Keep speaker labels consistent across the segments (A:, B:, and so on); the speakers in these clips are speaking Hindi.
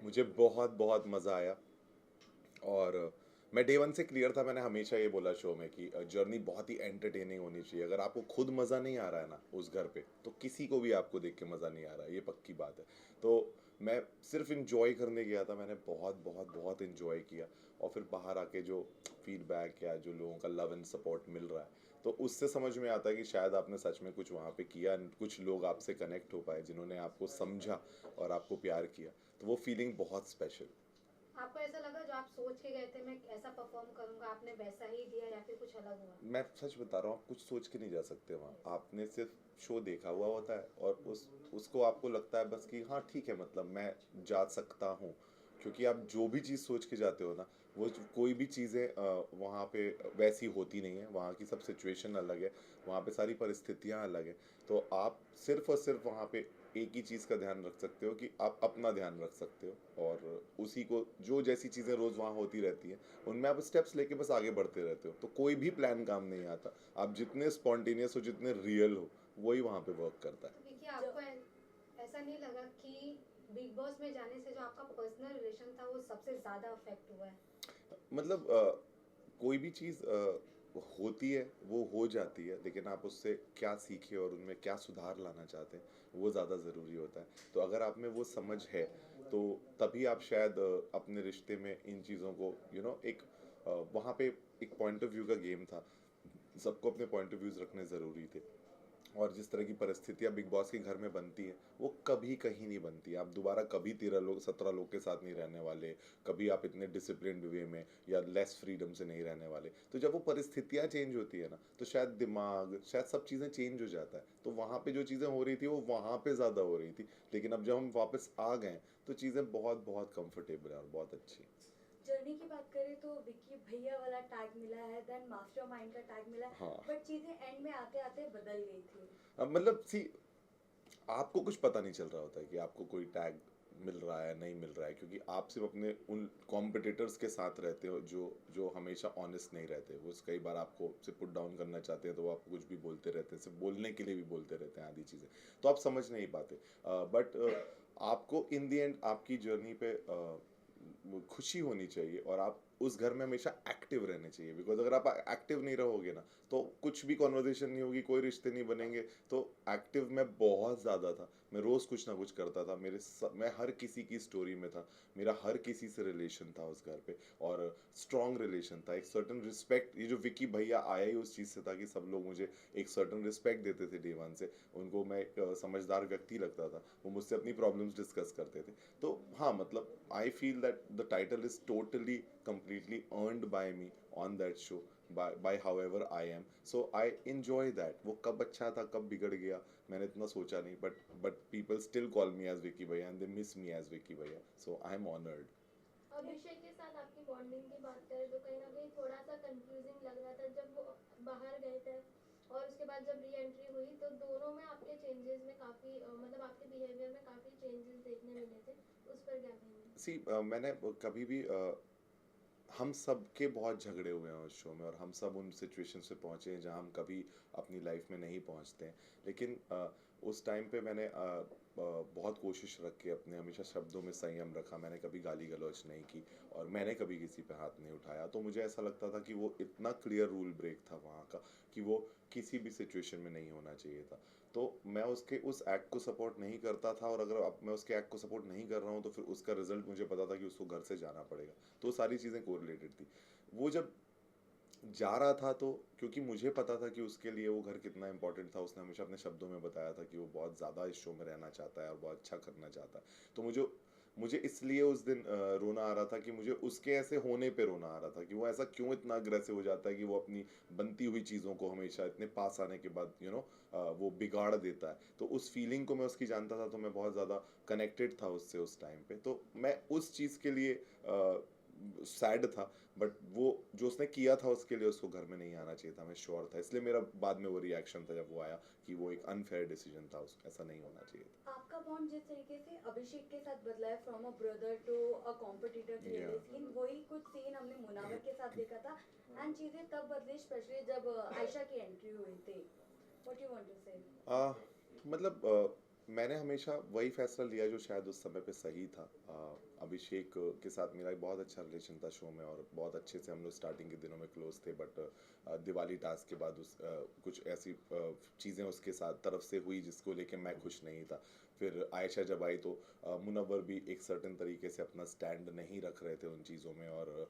A: मुझे बहुत बहुत मज़ा आया। और मैं डे वन से क्लियर था, मैंने हमेशा ये बोला शो में कि जर्नी बहुत ही एंटरटेनिंग होनी चाहिए। अगर आपको खुद मज़ा नहीं आ रहा है ना उस घर पे, तो किसी को भी आपको देख के मज़ा नहीं आ रहा है, ये पक्की बात है। तो मैं सिर्फ इंजॉय करने गया था, मैंने बहुत बहुत बहुत इंजॉय किया। और फिर बाहर आके जो फीडबैक या जो लोगों का लव एंड सपोर्ट मिल रहा है, तो उससे समझ में आता है कि शायद आपने सच में कुछ वहाँ पे किया, कुछ लोग आपसे कनेक्ट हो पाए जिन्होंने आपको समझा और आपको प्यार किया। तो वो फीलिंग बहुत स्पेशल।
B: आपको ऐसा लगा जो आप सोच के गए थे मैं ऐसा परफॉर्म करूंगा, आपने वैसा ही दिया या फिर कुछ अलग हुआ?
A: मैं सच बता रहा हूँ, आप कुछ सोच के नहीं जा सकते वहाँ। आपने सिर्फ शो देखा हुआ होता है और उसको आपको लगता है बस कि हाँ ठीक है, मतलब मैं जा सकता हूँ। क्योंकि आप जो भी चीज़ सोच के जाते हो ना, वो कोई भी चीज़ें वहाँ पे वैसी होती नहीं है। वहाँ की सब सिचुएशन अलग है, वहाँ पे सारी परिस्थितियाँ अलग है। तो आप सिर्फ और सिर्फ वहाँ पे एक ही चीज़ का ध्यान रख सकते हो कि आप अपना ध्यान रख सकते हो, और उसी को जो जैसी चीज़ें रोज़ वहाँ होती रहती हैं उनमें आप स्टेप्स लेके बस आगे बढ़ते रहते हो। तो कोई भी प्लान काम नहीं आता। आप जितने स्पॉन्टेनियस हो, जितने रियल हो, वही वहाँ पे वर्क करता
B: तो विकी,
A: है।
B: आपको ऐसा नहीं लगा कि बिग बॉस में जाने से जो आपका पर्सनल रिलेशन था वो सबसे ज्यादा अफेक्ट हुआ है?
A: मतलब कोई भी चीज़ होती है, वो हो जाती है, लेकिन आप उससे क्या सीखे और उनमें क्या सुधार लाना चाहते हैं, वो ज़्यादा ज़रूरी होता है। तो अगर आप में वो समझ है, तो तभी आप शायद अपने रिश्ते में इन चीज़ों को एक वहाँ पे एक पॉइंट ऑफ व्यू का गेम था। सबको अपने पॉइंट ऑफ व्यूज़ रखने ज़रूरी थे। और जिस तरह की परिस्थितियाँ बिग बॉस के घर में बनती हैं, वो कभी कहीं नहीं बनती। आप दोबारा कभी 13 लोग 17 लोग के साथ नहीं रहने वाले। कभी आप इतने डिसिप्लिन वे में या लेस फ्रीडम से नहीं रहने वाले। तो जब वो परिस्थितियाँ चेंज होती है ना, तो शायद दिमाग, शायद सब चीज़ें चेंज हो जाता है। तो वहाँ पे जो चीज़ें हो रही थी वो वहाँ पे ज़्यादा हो रही थी, लेकिन अब जब हम वापस आ गए तो चीज़ें बहुत बहुत कंफर्टेबल है और बहुत अच्छी हैं।
C: जर्नी की बात करें तो विक्की भैया वाला टैग मिला है, देन मास्टरमाइंड का टैग मिला है,
A: हाँ।
C: बट चीजें एंड में आते आते बदल गई थी।
A: अब मतलब सी, आपको कुछ पता नहीं चल रहा होता है कि आपको कोई टैग मिल रहा है नहीं मिल रहा है, क्योंकि आप सिर्फ अपने उन कॉम्पिटिटर्स के साथ रहते हो जो जो हमेशा ऑनेस्ट नहीं रहते। वो कई बार आपको सिर्फ पुट डाउन करना चाहते हैं, तो वो आपको कुछ भी बोलते रहते हैं, सिर्फ बोलने के लिए भी बोलते रहते हैं आधी चीज़ें। तो आप समझ नहीं पाते। बट आपको इन दी एंड आपकी जर्नी पे खुशी होनी चाहिए, और आप उस घर में हमेशा एक्टिव रहने चाहिए। बिकॉज अगर आप एक्टिव नहीं रहोगे ना, तो कुछ भी कॉन्वर्जेशन नहीं होगी, कोई रिश्ते नहीं बनेंगे। तो एक्टिव मैं बहुत ज़्यादा था, मैं रोज़ कुछ ना कुछ करता था। मैं हर किसी की स्टोरी में था, मेरा हर किसी से रिलेशन था उस घर पे। और स्ट्रॉन्ग रिलेशन था, एक सर्टन रिस्पेक्ट। ये जो विकी भैया आया ही उस चीज़ से था कि सब लोग मुझे एक सर्टन रिस्पेक्ट देते थे डे वन से। उनको मैं एक समझदार व्यक्ति लगता था, वो मुझसे अपनी प्रॉब्लम्स डिस्कस करते थे। तो हाँ, मतलब I feel that the title is totally completely earned by me on that show, by however I am. So I enjoy that. वो कब अच्छा था कब बिगड़ गया मैंने इतना सोचा नहीं, but people still call me as Vicky Bhaiya and they miss me as Vicky Bhaiya, so I am honored.
D: अभिषेक के साथ आपकी बॉन्डिंग की बात करें तो कहीं ना कहीं थोड़ा सा कंफ्यूजिंग लग रहा था जब वो बाहर गए थे, और उसके बाद जब री एंट्री हुई तो दोनों में आपके चेंजेस में काफ़ी मतलब आपके बिहेवियर में काफ़ी चेंजेस देखने मिले थे। उस पर क्या कहेंगे?
A: सी मैंने कभी भी हम सब के बहुत झगड़े हुए हैं उस शो में, और हम सब उन सिचुएशन से पहुँचे हैं जहाँ हम कभी अपनी लाइफ में नहीं पहुँचते हैं। लेकिन उस टाइम पे मैंने बहुत कोशिश रख के अपने हमेशा शब्दों में संयम रखा। मैंने कभी गाली गलौज नहीं की, और मैंने कभी किसी पे हाथ नहीं उठाया। तो मुझे ऐसा लगता था कि वो इतना क्लियर रूल ब्रेक था वहाँ का, कि वो किसी भी सिचुएशन में नहीं होना चाहिए था। तो मैं उसके उस एक्ट को सपोर्ट नहीं करता था, और अगर अब मैं उसके एक्ट को सपोर्ट नहीं कर रहा हूँ तो फिर उसका रिजल्ट मुझे पता था कि उसको घर से जाना पड़ेगा। तो सारी चीज़ें कोरिलेटेड थी। वो जब जा रहा था, तो क्योंकि मुझे पता था कि उसके लिए वो घर कितना इंपॉर्टेंट था, उसने हमेशा अपने शब्दों में बताया था कि वो बहुत ज़्यादा इस शो में रहना चाहता है और बहुत अच्छा करना चाहता है। तो मुझे मुझे इसलिए उस दिन रोना आ रहा था, कि मुझे उसके ऐसे होने पे रोना आ रहा था, कि वो ऐसा क्यों इतना अग्रेसिव हो जाता है कि वो अपनी बनती हुई चीज़ों को हमेशा इतने पास आने के बाद वो बिगाड़ देता है। तो उस फीलिंग को मैं उसकी जानता था, तो मैं बहुत ज़्यादा कनेक्टेड था उससे उस टाइम पे। तो मैं उस चीज़ के लिए सैड था। बट वो जो उसने किया था उसके लिए उसको घर में नहीं आना चाहिए था, मैं श्योर था। इसलिए मेरा बाद में वो रिएक्शन था जब वो आया, कि वो एक अनफेयर डिसीजन था, उस ऐसा नहीं होना चाहिए था।
C: आपका बॉन्ड जिस तरीके से अभिषेक के साथ बदला है, from a brother to a competitor
A: या
C: क्लियरली सीन, वही कुछ सीन हमने मुनावर के साथ देखा था। एंड चीजें तब बदली स्पेशली जब आयशा की एंट्री हुई थी। व्हाट यू वांट टू से?
A: आ, मतलब मैंने हमेशा वही फैसला लिया जो शायद उस समय पे सही था। अभिषेक के साथ मेरा एक बहुत अच्छा रिलेशन था शो में, और बहुत अच्छे से हम लोग स्टार्टिंग के दिनों में क्लोज थे, बट दिवाली टास्क के बाद कुछ ऐसी चीज़ें उसके साथ तरफ से हुई जिसको लेके मैं खुश नहीं था। फिर आयशा जब आई तो मुनव्वर भी एक सर्टेन तरीके से अपना स्टैंड नहीं रख रहे थे उन चीज़ों में, और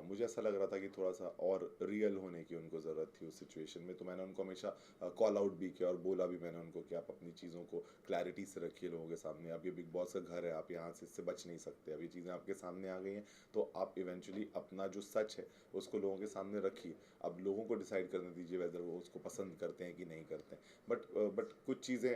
A: मुझे ऐसा लग रहा था कि थोड़ा सा और रियल होने की उनको ज़रूरत थी उस सिचुएशन में। तो मैंने उनको हमेशा कॉल आउट भी किया और बोला भी मैंने उनको कि आप अपनी चीज़ों को क्लैरिटी से रखिए लोगों के सामने। अब ये बिग बॉस का घर है, आप यहाँ से इससे बच नहीं सकते। अब ये चीज़ें आपके सामने आ गई हैं तो आप इवेंचुअली अपना जो सच है उसको लोगों के सामने रखिए। अब लोगों को डिसाइड करने दीजिए वेदर वो उसको पसंद करते हैं कि नहीं करते हैं। बट कुछ चीज़ें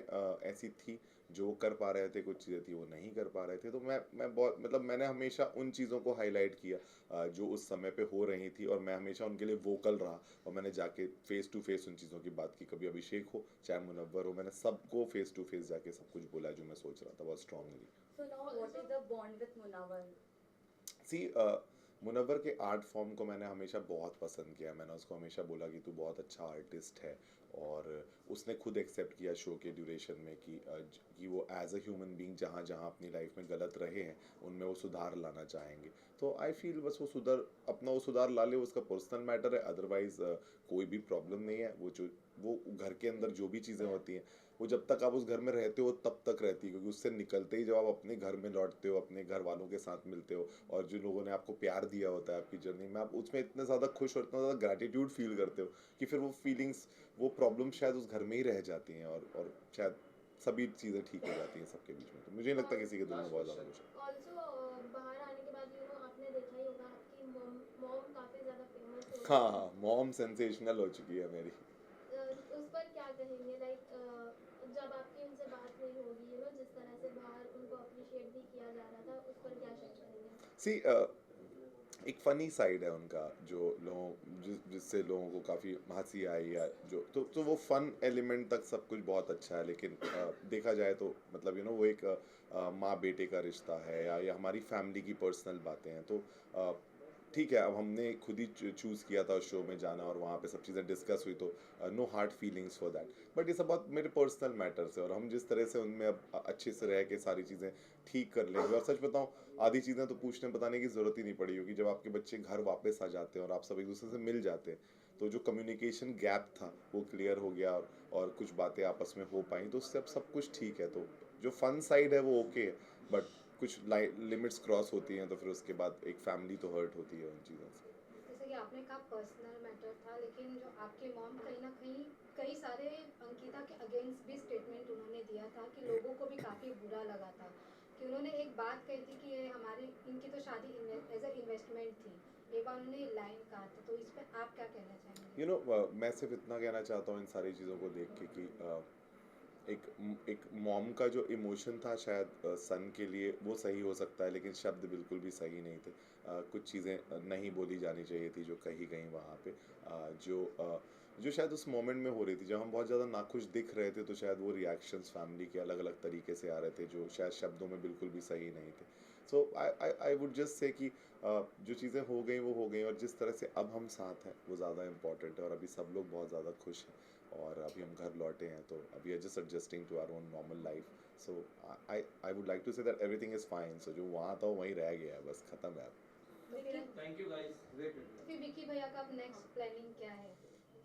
A: ऐसी थी जो वो कर पा रहे थे, कुछ चीज़ें थी वो नहीं कर पा रहे थे। तो मैं बहुत मतलब मैंने हमेशा उन चीज़ों को हाईलाइट किया जो उस समय पे हो रही थी, और मैं हमेशा उनके लिए वोकल रहा, और मैंने जाके फेस टू फेस उन चीज़ों की बात की। कभी अभिषेक हो चाहे मुनव्वर हो, मैंने सबको फेस टू फेस जाके सब कुछ बोला जो मैं सोच रहा था बहुत strongly.
C: So now what is the bond with Munawar?
A: सी मुनव्वर के आर्ट फॉर्म को मैंने हमेशा बहुत पसंद किया। मैंने उसको हमेशा बोला कि तू बहुत अच्छा आर्टिस्ट है, और उसने खुद एक्सेप्ट किया शो के ड्यूरेशन में कि वो एज अ ह्यूमन बीइंग जहाँ जहाँ अपनी लाइफ में गलत रहे हैं उनमें वो सुधार लाना चाहेंगे। तो आई फील बस वो सुधार ला ले, उसका पर्सनल मैटर है। अदरवाइज कोई भी प्रॉब्लम नहीं है। वो घर के अंदर जो भी चीज़ें होती हैं वो जब तक आप उस घर में रहते हो तब तक रहती है, क्योंकि उससे निकलते ही जब आप अपने घर में लौटते हो, अपने घर वालों के साथ मिलते हो, और जो लोगों ने आपको प्यार दिया होता है आपकी जर्नी में, आप उसमें इतने ज़्यादा खुश और इतना ज़्यादा ग्रैटिट्यूड फील करते हो कि फिर वो फीलिंग्स, वो प्रॉब्लम शायद उस घर में ही रह जाती हैं, और शायद सभी चीज़ें ठीक हो जाती हैं सबके बीच में। तो मुझे नहीं लगता किसी के दिल में बहुत ज़्यादा कुछ है।
D: ऑल्सो बाहर आने के बाद आपने देखा ही होगा आपकी मॉम मॉम काफी ज्यादा फेमस हो
A: हाँ
D: गई
A: हाँ, मॉम सेंसेशनल हो चुकी है मेरी।
D: उस पर क्या कहेंगे लाइक जब आपकी उनसे बात नहीं होगी जिस तरह से बाहर उनको अप्रिशिएट भी किया जा रहा था उस पर क्या शेयर करेंगे?
A: सी एक फ़नी साइड है उनका जो जिससे लोगों को काफ़ी हंसी आई, या तो वो फ़न एलिमेंट तक सब कुछ बहुत अच्छा है, लेकिन देखा जाए तो मतलब वो एक माँ बेटे का रिश्ता है, या हमारी फैमिली की पर्सनल बातें हैं। तो ठीक है, अब हमने खुद ही चूज़ किया था उस शो में जाना, और वहाँ पे सब चीज़ें डिस्कस हुई, तो no hard feelings for that. But ये सब बहुत मेरे पर्सनल मैटर्स है, और हम जिस तरह से उनमें अब अच्छे से रह के सारी चीज़ें ठीक कर लेंगे। और सच बताऊँ, आधी चीज़ें तो पूछने बताने की ज़रूरत ही नहीं पड़ी, क्योंकि जब आपके बच्चे घर वापस आ जाते हैं और आप सब एक दूसरे से मिल जाते हैं, तो जो कम्युनिकेशन गैप था वो क्लियर हो गया, और कुछ बातें आपस में हो पाई, तो उससे अब सब कुछ ठीक है। तो जो फन साइड है वो ओके है, बट कुछ लिमिट्स क्रॉस होती हैं तो फिर उसके बाद एक फैमिली तो हर्ट होती है उन चीज़ों से।
B: जैसे कि आपने कहा पर्सनल मैटर था, लेकिन जो आपके मॉम कहीं ना कहीं कई सारे अंकिता के अगेंस्ट भी स्टेटमेंट उन्होंने दिया था कि लोगों को भी काफ़ी बुरा लगा था, कि उन्होंने एक बात कही थी कि ये हमारी इनकी तो शादी एज अ इन्वेस्टमेंट थी। एक बार उन्होंने लाइन कहा था, तो इस पर आप क्या कहना चाहेंगे?
A: मैं सिर्फ इतना कहना चाहता हूँ इन सारी चीज़ों को देख के कि एक एक मॉम का जो इमोशन था शायद सन के लिए वो सही हो सकता है, लेकिन शब्द बिल्कुल भी सही नहीं थे। कुछ चीज़ें नहीं बोली जानी चाहिए थी जो कही गई वहाँ पे, जो शायद उस मोमेंट में हो रही थी। जब हम बहुत ज़्यादा नाखुश दिख रहे थे तो शायद वो रिएक्शंस फैमिली के अलग अलग तरीके से आ रहे थे जो शायद शब्दों में बिल्कुल भी सही नहीं थे। सो आई वुड जस्ट से कि जो चीज़ें हो गई वो हो गई, और जिस तरह से अब हम साथ हैं वो ज़्यादा इम्पॉर्टेंट है, और अभी सब लोग बहुत ज़्यादा खुश हैं, और अभी हम घर लौटे हैं, तो अभी are just adjusting to our own normal life. So I would like to say that everything is fine. So जो वहाँ था वो वहीं रह गया है, बस ख़त्म है अब।
B: Thank you guys, great. तो फिर विकी भैया का अब नेक्स्ट प्लानिंग क्या है?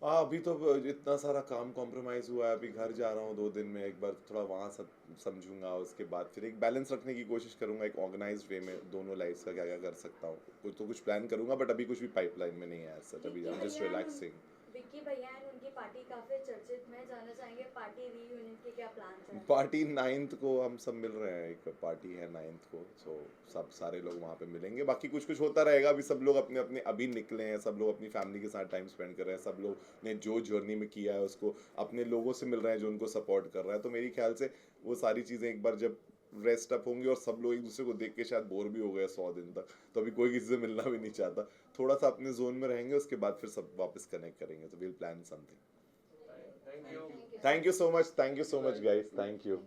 A: अभी तो इतना सारा काम कॉम्प्रोमाइज़ हुआ है। अभी घर जा रहा हूँ 2 दिन में, एक बार थोड़ा वहाँ सब समझूंगा, उसके बाद फिर एक बैलेंस रखने की कोशिश करूंगा, एक ऑर्गेनाइज्ड वे में दोनों लाइफ्स का क्या क्या कर सकता हूँ। कुछ प्लान करूंगा, बट अभी कुछ भी पाइपलाइन में नहीं है सच। अभी I am just relaxing.
C: Vicky भैया एंड उनकी पार्टी काफी चर्चित, मैं जानना चाहेंगे पार्टी रीयूनियन के क्या प्लान्स हैं?
A: पार्टी 9th को हम सब मिल रहे हैं, एक पार्टी है 9th को, सो सब सारे लोग वहाँ पे मिलेंगे। बाकी कुछ कुछ होता रहेगा। अभी सब लोग अपने अपने अभी निकले हैं, सब लोग अपनी फैमिली के साथ टाइम स्पेंड कर रहे हैं, सब लोग ने जो जर्नी में किया है उसको अपने लोगों से मिल रहे हैं जो उनको सपोर्ट कर रहा है। तो मेरी ख्याल से वो सारी चीज़ें एक बार जब रेस्ट अप होंगी, और सब लोग एक दूसरे को देख के शायद बोर भी हो गए 100 दिन तक, तो अभी कोई किसी से मिलना भी नहीं चाहता। थोड़ा सा अपने जोन में रहेंगे, उसके बाद फिर सब वापस कनेक्ट करेंगे। तो will plan something.
B: Thank you.
A: Thank you so much. Thank you so much, guys. Thank you.